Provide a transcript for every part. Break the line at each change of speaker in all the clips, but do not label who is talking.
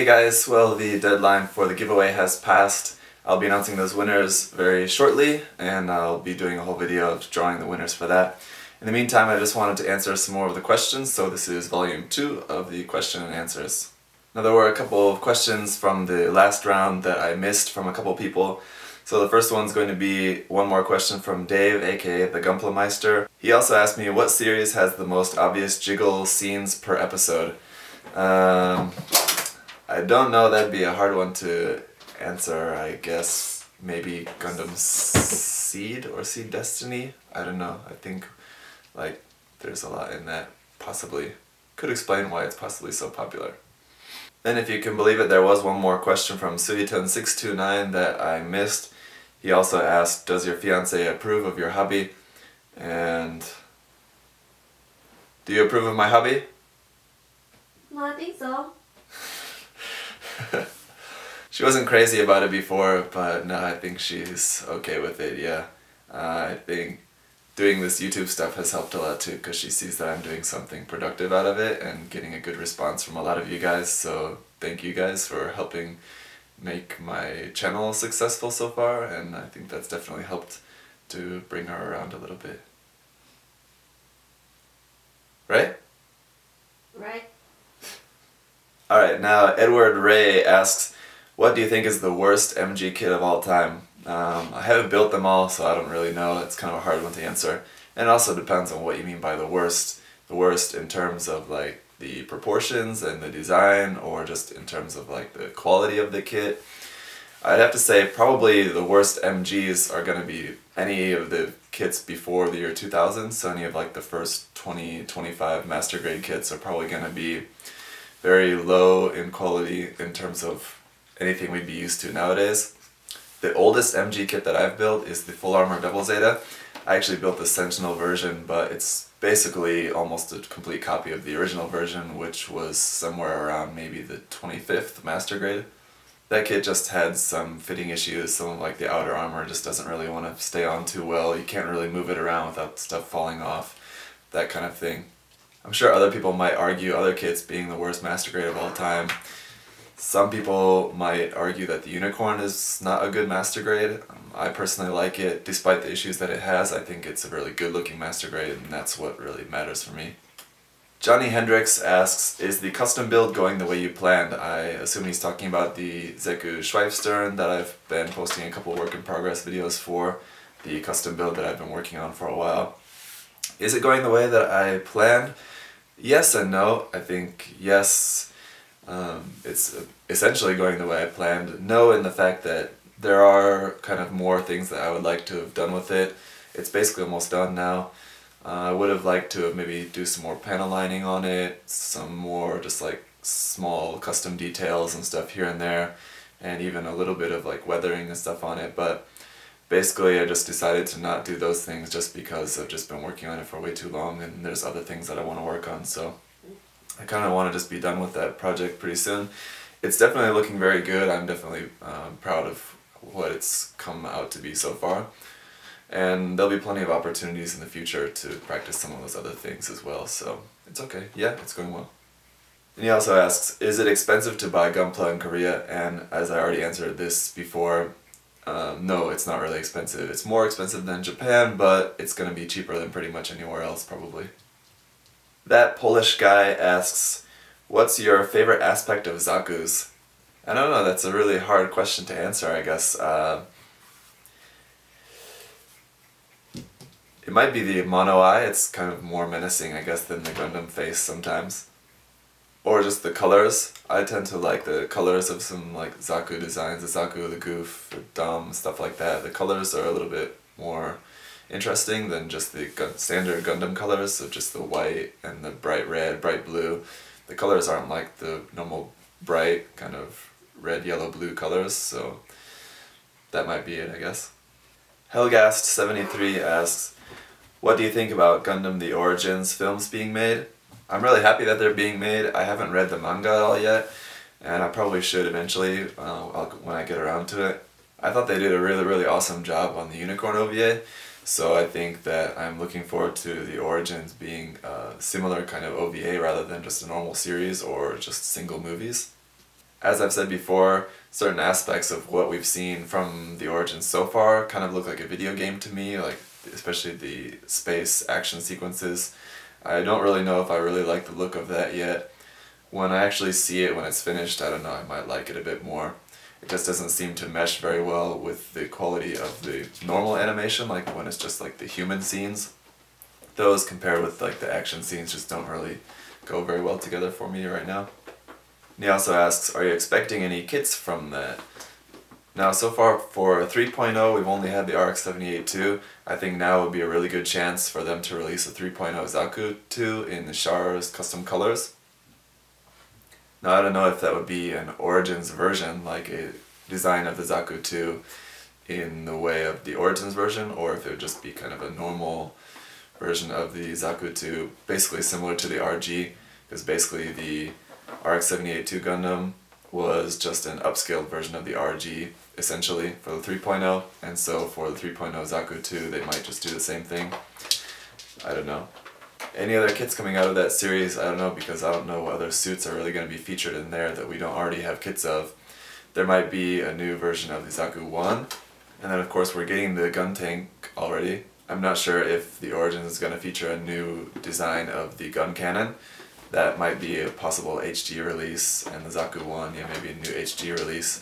guys, well, the deadline for the giveaway has passed. I'll be announcing those winners very shortly, and I'll be doing a whole video of drawing the winners for that. In the meantime, I just wanted to answer some more of the questions, so this is volume 2 of the question and answers. Now, there were a couple of questions from the last round that I missed from a couple people. So the first one's going to be one more question from Dave, aka the Gumplemeister. He also asked me what series has the most obvious jiggle scenes per episode. I don't know, that'd be a hard one to answer. I guess maybe Gundam Seed or Seed Destiny? I don't know. I think like there's a lot in that. Possibly. Could explain why it's possibly so popular. Then, if you can believe it, there was one more question from Suiton629 that I missed. He also asked, does your fiancé approve of your hobby? And do you approve of my hobby?
No, I think so.
She wasn't crazy about it before, but no, I think she's okay with it, yeah. I think doing this YouTube stuff has helped a lot too, because she sees that I'm doing something productive out of it and getting a good response from a lot of you guys, so thank you guys for helping make my channel successful so far, and I think that's definitely helped to bring her around a little bit. Right?
Right.
Alright, now Edward Ray asks, what do you think is the worst MG kit of all time? I haven't built them all, so I don't really know. It's kind of a hard one to answer. And it also depends on what you mean by the worst. The worst in terms of like the proportions and the design, or just in terms of like the quality of the kit. I'd have to say probably the worst MGs are going to be any of the kits before the year 2000, so any of like the first 20-25 master grade kits are probably going to be very low in quality in terms of anything we'd be used to nowadays. The oldest MG kit that I've built is the Full Armor Double Zeta. I actually built the Sentinel version, but it's basically almost a complete copy of the original version, which was somewhere around maybe the 25th master grade. That kit just had some fitting issues. Some of like the outer armor just doesn't really want to stay on too well. You can't really move it around without stuff falling off, that kind of thing. I'm sure other people might argue other kits being the worst master grade of all time. Some people might argue that the Unicorn is not a good master grade. I personally like it, despite the issues that it has. I think it's a really good looking master grade, and that's what really matters for me. Johnny Hendricks asks, is the custom build going the way you planned? I assume he's talking about the Zaku Schweifstern that I've been posting a couple work in progress videos for, the custom build that I've been working on for a while. Is it going the way that I planned? Yes and no. I think yes. It's essentially going the way I planned. No, in the fact that there are kind of more things that I would like to have done with it. It's basically almost done now. I would have liked to have maybe do some more panel lining on it, some more just like small custom details and stuff here and there, and even a little bit of like weathering and stuff on it, but basically I just decided to not do those things just because I've just been working on it for way too long and there's other things that I want to work on, so I kind of want to just be done with that project pretty soon. It's definitely looking very good. I'm definitely proud of what it's come out to be so far. And there'll be plenty of opportunities in the future to practice some of those other things as well, so it's okay. Yeah, it's going well. And he also asks, is it expensive to buy Gunpla in Korea? And as I already answered this before, no, it's not really expensive. It's more expensive than Japan, but it's going to be cheaper than pretty much anywhere else probably. That Polish guy asks, what's your favorite aspect of Zaku's? I don't know, that's a really hard question to answer, I guess. It might be the mono eye. It's kind of more menacing, I guess, than the Gundam face sometimes. Or just the colors. I tend to like the colors of some like Zaku designs, the Zaku, the Goof, the Dom, stuff like that. The colors are a little bit more interesting than just the standard Gundam colors, so just the white and the bright red, bright blue. The colors aren't like the normal bright kind of red, yellow, blue colors, so that might be it, I guess. Helgast73 asks, what do you think about Gundam The Origins films being made? I'm really happy that they're being made. I haven't read the manga at all yet, and I probably should eventually when I get around to it. I thought they did a really awesome job on the Unicorn OVA, so I think that I'm looking forward to The Origins being a similar kind of OVA rather than just a normal series or just single movies. As I've said before, certain aspects of what we've seen from the Origins so far kind of look like a video game to me, like especially the space action sequences. I don't really know if I really like the look of that yet. When I actually see it when it's finished, I don't know, I might like it a bit more. It just doesn't seem to mesh very well with the quality of the normal animation, like when it's just like the human scenes. Those compared with like the action scenes just don't really go very well together for me right now. And he also asks, are you expecting any kits from that? Now so far for 3.0 we've only had the RX-78-2. I think now would be a really good chance for them to release a 3.0 Zaku 2 in the Char's custom colors. Now I don't know if that would be an Origins version, like a design of the Zaku 2 in the way of the Origins version, or if it would just be kind of a normal version of the Zaku 2, basically similar to the RG, because basically the RX-78-2 Gundam was just an upscaled version of the RG, essentially, for the 3.0, and so for the 3.0 Zaku 2 they might just do the same thing. I don't know. Any other kits coming out of that series, I don't know, because I don't know what other suits are really going to be featured in there that we don't already have kits of. There might be a new version of the Zaku 1, and then of course we're getting the gun tank already. I'm not sure if the Origins is going to feature a new design of the gun cannon. That might be a possible HD release, and the Zaku 1, yeah, maybe a new HD release.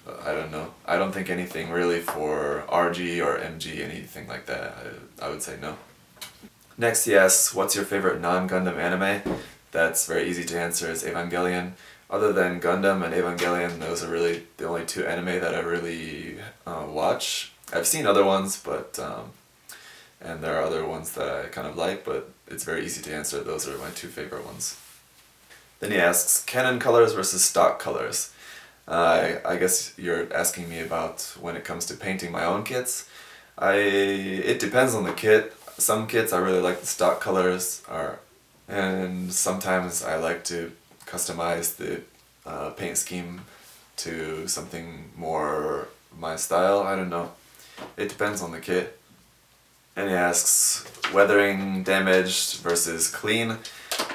But I don't know. I don't think anything really for RG or MG, anything like that. I would say no. Next he asks, what's your favorite non-Gundam anime? That's very easy to answer, is Evangelion. Other than Gundam and Evangelion, those are really the only two anime that I really watch. I've seen other ones, but and there are other ones that I kind of like, but it's very easy to answer. Those are my two favorite ones. Then he asks, canon colors versus stock colors. I guess you're asking me about when it comes to painting my own kits. It depends on the kit. Some kits I really like the stock colors, and sometimes I like to customize the paint scheme to something more my style. I don't know. It depends on the kit. And he asks, weathering damaged versus clean.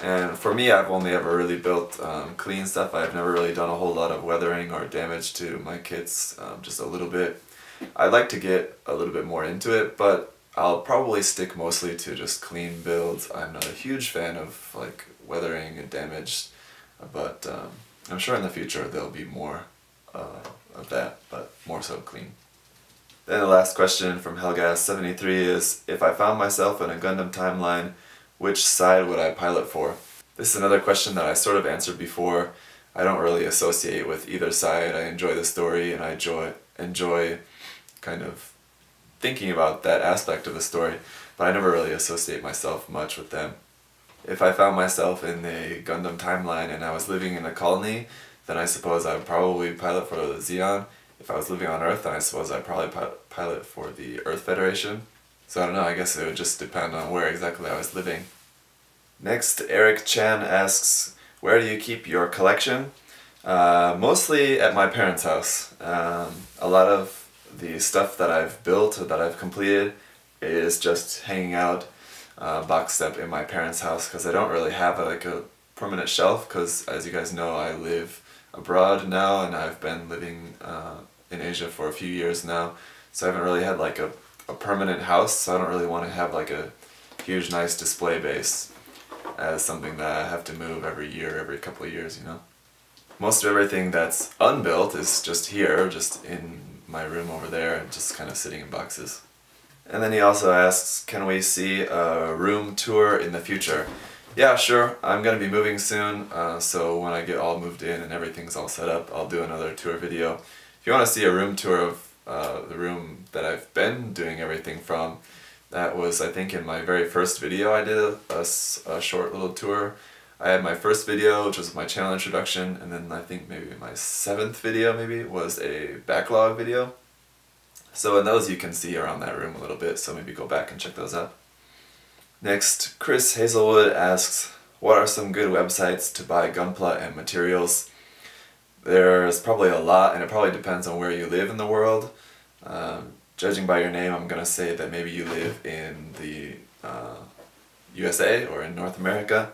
And for me, I've only ever really built clean stuff. I've never really done a whole lot of weathering or damage to my kits, just a little bit. I'd like to get a little bit more into it, but I'll probably stick mostly to just clean builds. I'm not a huge fan of like weathering and damage, but I'm sure in the future there'll be more of that, but more so clean. Then the last question from Helgas73 is, if I found myself in a Gundam timeline, which side would I pilot for? This is another question that I sort of answered before. I don't really associate with either side. I enjoy the story and I enjoy kind of thinking about that aspect of the story, but I never really associate myself much with them. If I found myself in a Gundam timeline and I was living in a colony, then I suppose I would probably pilot for the Zeon. If I was living on Earth, then I suppose I'd probably pilot for the Earth Federation. So I don't know, I guess it would just depend on where exactly I was living. Next, Eric Chan asks, where do you keep your collection? Mostly at my parents' house. A lot of the stuff that I've built or that I've completed is just hanging out boxed up in my parents' house, because I don't really have like a permanent shelf, because as you guys know I live abroad now and I've been living in Asia for a few years now, so I haven't really had like a permanent house, so I don't really want to have like a huge nice display base as something that I have to move every year, every couple of years, you know. Most of everything that's unbuilt is just here, just in my room over there, just kind of sitting in boxes. And then he also asks, can we see a room tour in the future? Yeah, sure. I'm going to be moving soon, so when I get all moved in and everything's all set up, I'll do another tour video. If you want to see a room tour of the room that I've been doing everything from, that was, I think, in my very first video I did a short little tour. I had my first video, which was my channel introduction, and then I think maybe my 7th video maybe was a backlog video. So in those you can see around that room a little bit, so maybe go back and check those out. Next, Chris Hazelwood asks, what are some good websites to buy Gunpla and materials? There's probably a lot, and it probably depends on where you live in the world. Judging by your name, I'm going to say that maybe you live in the USA or in North America.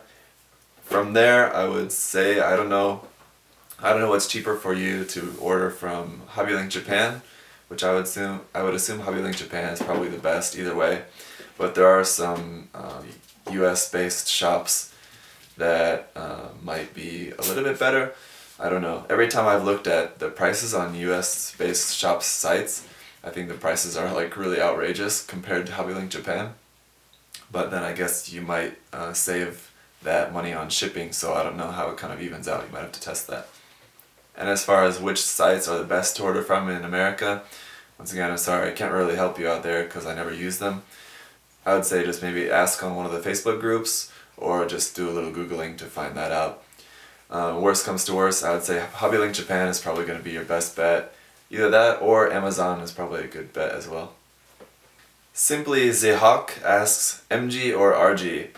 From there, I would say, I don't know, I don't know what's cheaper for you to order from Hobbylink Japan, which I would assume Hobbylink Japan is probably the best either way, but there are some US based shops that might be a little bit better. I don't know. Every time I've looked at the prices on US based shops sites, I think the prices are like really outrageous compared to Hobbylink Japan. But then I guess you might save that money on shipping, so I don't know how it kind of evens out. You might have to test that. And as far as which sites are the best to order from in America, once again, I'm sorry, I can't really help you out there because I never use them. I would say just maybe ask on one of the Facebook groups or just do a little Googling to find that out. Worst comes to worst, I would say Hobbylink Japan is probably going to be your best bet. Either that or Amazon is probably a good bet as well. Simply Zehawk asks, MG or RG?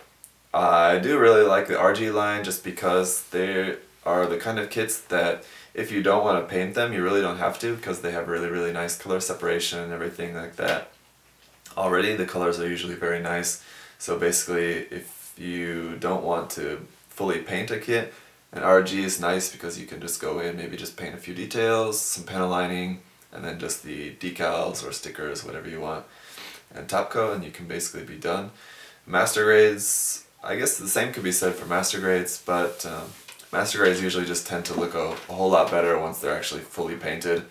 I do really like the RG line just because they are the kind of kits that if you don't want to paint them, you really don't have to because they have really nice color separation and everything like that. Already the colors are usually very nice, so basically if you don't want to fully paint a kit, an RG is nice because you can just go in, maybe just paint a few details, some panel lining, and then just the decals or stickers, whatever you want, and top coat, and you can basically be done. Master grades, I guess the same could be said for master grades, but master grades usually just tend to look a whole lot better once they're actually fully painted.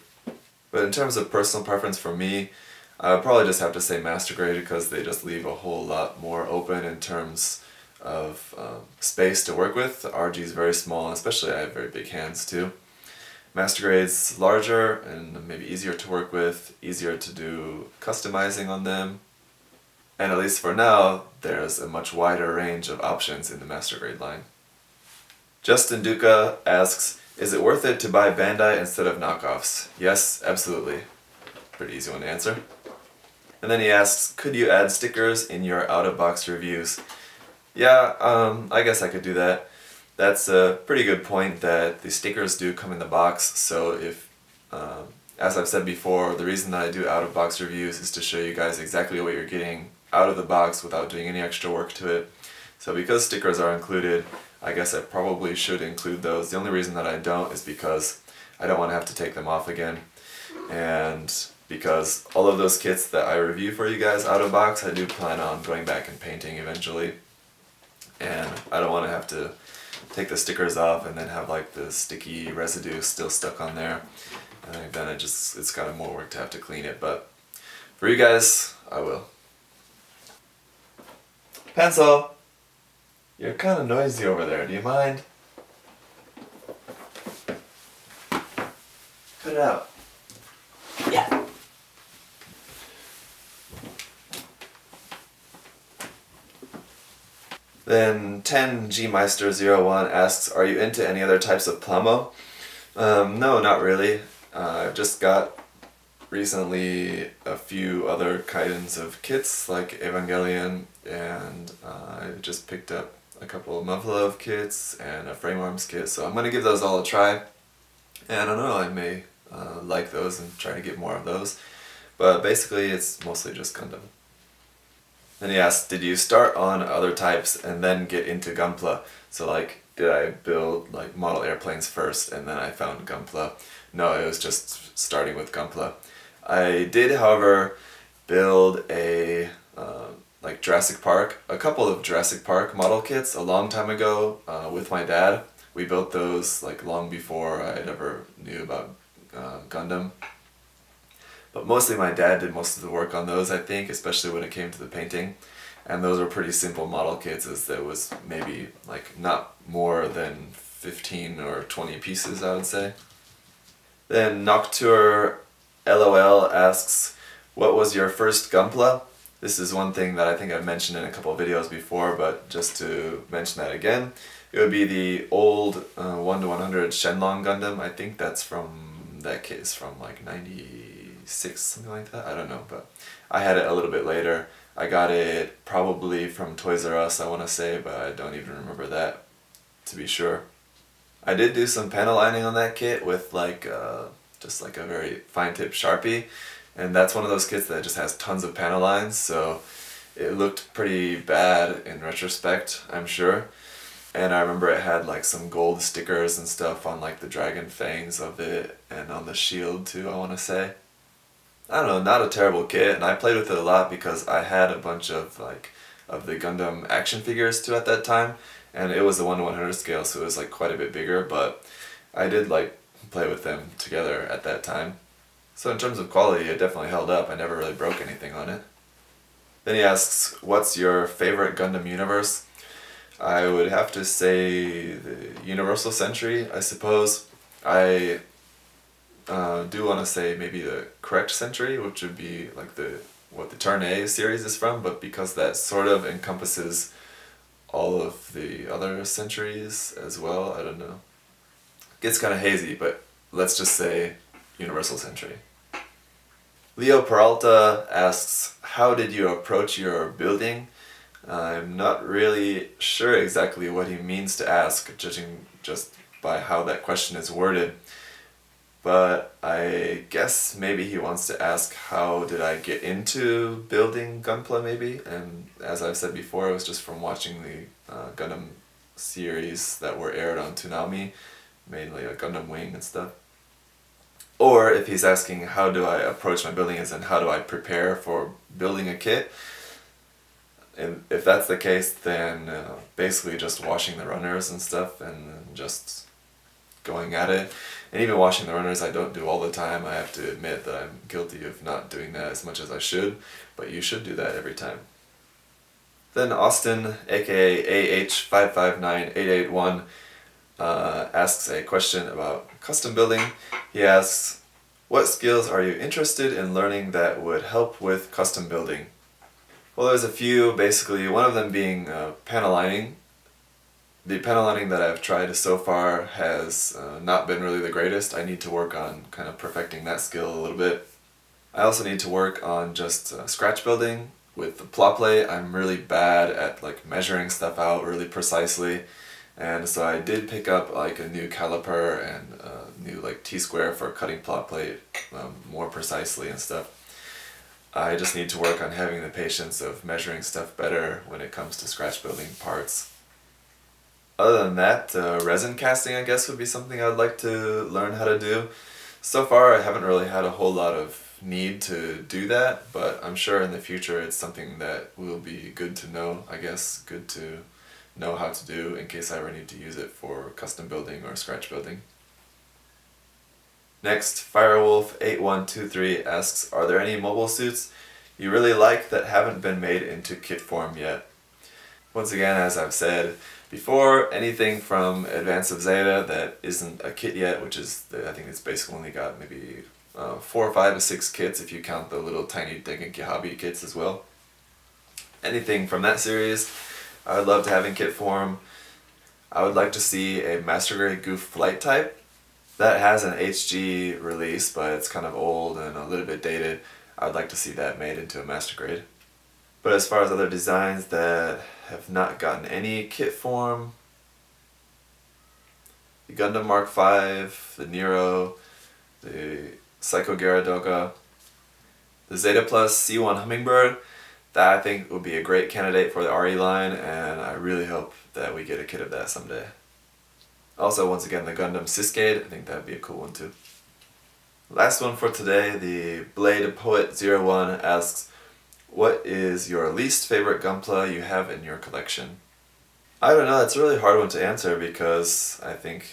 But in terms of personal preference for me, I would probably just have to say master grade because they just leave a whole lot more open in terms of space to work with. The RG is very small, and especially I have very big hands too. Master grade's larger and maybe easier to work with, easier to do customizing on them, and at least for now, there's a much wider range of options in the master grade line. Justin Duca asks, is it worth it to buy Bandai instead of knockoffs? Yes, absolutely. Pretty easy one to answer. And then he asks, could you add stickers in your out-of-box reviews? Yeah, I guess I could do that. That's a pretty good point that the stickers do come in the box, so if, as I've said before, the reason that I do out-of-box reviews is to show you guys exactly what you're getting out of the box without doing any extra work to it. So because stickers are included, I guess I probably should include those. The only reason that I don't is because I don't want to have to take them off again. And because all of those kits that I review for you guys out of box, I do plan on going back and painting eventually. And I don't want to have to take the stickers off and then have like the sticky residue still stuck on there. I think then it's kind of more work to have to clean it, but for you guys, I will. Pencil! You're kind of noisy over there, do you mind? Cut it out. Yeah. Then 10GMeister01 asks, are you into any other types of plamo? No, not really. I've just got recently a few other kinds of kits like Evangelion, and I just picked up a couple of Muv-Love kits and a Frame Arms kit, so I'm going to give those all a try. And I don't know, I may like those and try to get more of those. But basically it's mostly just Gundam. Then he asked, did you start on other types and then get into Gunpla? So like, did I build like model airplanes first and then I found Gunpla? No, it was just starting with Gunpla. I did, however, build a like Jurassic Park, a couple of Jurassic Park model kits a long time ago with my dad. We built those like long before I had ever knew about Gundam. But mostly my dad did most of the work on those, I think, especially when it came to the painting. And those were pretty simple model kits, as there was maybe like not more than 15 or 20 pieces, I would say. Then Noctur LOL asks, what was your first Gunpla? This is one thing that I think I've mentioned in a couple of videos before, but just to mention that again, it would be the old 1/100 Shenlong Gundam. I think that's from, that kit is from like 96, something like that, I don't know, but I had it a little bit later. I got it probably from Toys R Us, I want to say, but I don't even remember that, to be sure. I did do some panel lining on that kit with like just like a very fine tip Sharpie, and that's one of those kits that just has tons of panel lines, so it looked pretty bad in retrospect, I'm sure. And I remember it had like some gold stickers and stuff on like the dragon fangs of it and on the shield too, I want to say. I don't know, not a terrible kit, and I played with it a lot because I had a bunch of of the Gundam action figures too at that time, and it was a 1/100 scale, so it was like quite a bit bigger, but I did like play with them together at that time. So in terms of quality, it definitely held up. I never really broke anything on it. Then he asks, what's your favorite Gundam universe? I would have to say the Universal Century, I suppose. I do want to say maybe the correct century, which would be like what the Turn A series is from, but because that sort of encompasses all of the other centuries as well, I don't know. Gets kind of hazy, but let's just say Universal Century. Leo Peralta asks, how did you approach your building? I'm not really sure exactly what he means to ask, judging just by how that question is worded. But I guess maybe he wants to ask how did I get into building Gunpla maybe, and as I've said before, it was just from watching the Gundam series that were aired on Toonami, mainly a Gundam Wing and stuff. Or if he's asking how do I approach my building as in how do I prepare for building a kit, and if that's the case, then basically just washing the runners and stuff and just going at it. And even washing the runners I don't do all the time. I have to admit that I'm guilty of not doing that as much as I should, but you should do that every time. Then Austin, aka AH559881, asks a question about custom building. He asks, what skills are you interested in learning that would help with custom building? Well, there's a few, basically, one of them being panel lining. The panel lining that I've tried so far has not been really the greatest. I need to work on kind of perfecting that skill a little bit. I also need to work on just scratch building. With the plot plate, I'm really bad at like measuring stuff out really precisely. And so I did pick up like a new caliper and a new like T-square for cutting plot plate more precisely and stuff. I just need to work on having the patience of measuring stuff better when it comes to scratch building parts. Other than that, resin casting I guess would be something I'd like to learn how to do. So far I haven't really had a whole lot of need to do that, but I'm sure in the future it's something that will be good to know, I guess, good to know how to do in case I ever need to use it for custom building or scratch building. Next, Firewolf8123 asks, are there any mobile suits you really like that haven't been made into kit form yet? Once again, as I've said before, anything from Advance of Zeta that isn't a kit yet, which is, I think it's basically only got maybe 4 or 5 or 6 kits if you count the little tiny Dengenki Hobby kits as well. Anything from that series I would love to have in kit form. I would like to see a Master Grade Goof Flight type. That has an HG release, but it's kind of old and a little bit dated. I would like to see that made into a Master Grade. But as far as other designs that have not gotten any kit form, the Gundam Mark V, the Nero, the Psycho Gyaradoga, the Zeta Plus C1 Hummingbird, that I think would be a great candidate for the RE line, and I really hope that we get a kit of that someday. Also, once again, the Gundam Cascade, I think that would be a cool one too. Last one for today, the Blade Poet 01 asks, what is your least favorite Gunpla you have in your collection? I don't know, it's a really hard one to answer because I think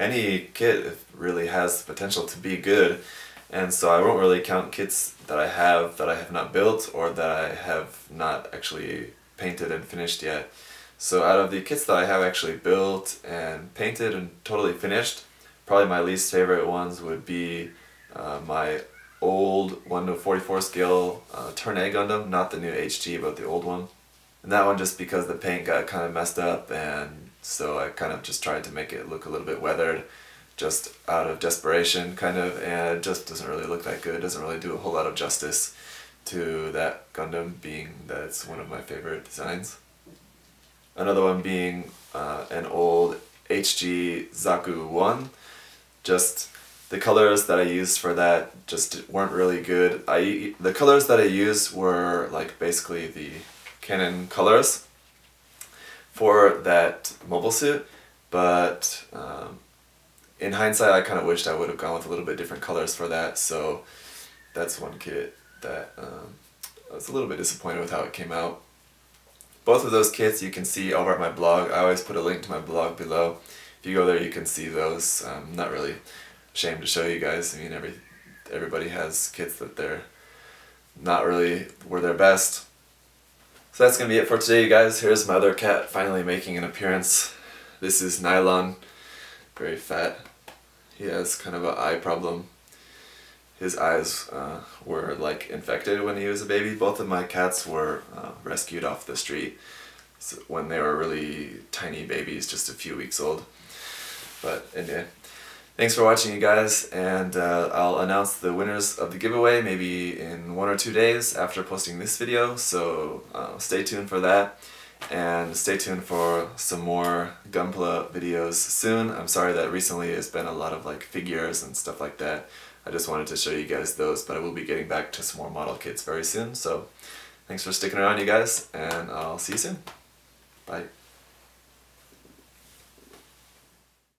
any kit really has the potential to be good, and so I won't really count kits that I have not built or that I have not actually painted and finished yet. So out of the kits that I have actually built and painted and totally finished, probably my least favorite ones would be my old 1/44 scale Turn A Gundam, not the new HG but the old one. And that one just because the paint got kind of messed up, and so I kind of just tried to make it look a little bit weathered just out of desperation kind of, and it just doesn't really look that good. It doesn't really do a whole lot of justice to that Gundam, being that it's one of my favorite designs. Another one being an old HG Zaku 1. Just the colors that I used for that just weren't really good. The colors that I used were like basically the Canon colors for that mobile suit, but in hindsight I kind of wished I would have gone with a little bit different colors for that, so that's one kit that I was a little bit disappointed with how it came out. Both of those kits you can see over at my blog. I always put a link to my blog below. If you go there you can see those. I'm not really ashamed to show you guys. I mean, everybody has kits that they're not really were their best. So that's going to be it for today, you guys. Here's my other cat finally making an appearance. This is Nylon, very fat. He has kind of an eye problem. His eyes were like infected when he was a baby. Both of my cats were rescued off the street when they were really tiny babies, just a few weeks old. But anyway, thanks for watching, you guys, and I'll announce the winners of the giveaway maybe in 1 or 2 days after posting this video, so stay tuned for that, and stay tuned for some more Gunpla videos soon. I'm sorry that recently it's been a lot of like figures and stuff like that. I just wanted to show you guys those, but I will be getting back to some more model kits very soon, so thanks for sticking around, you guys, and I'll see you soon. Bye.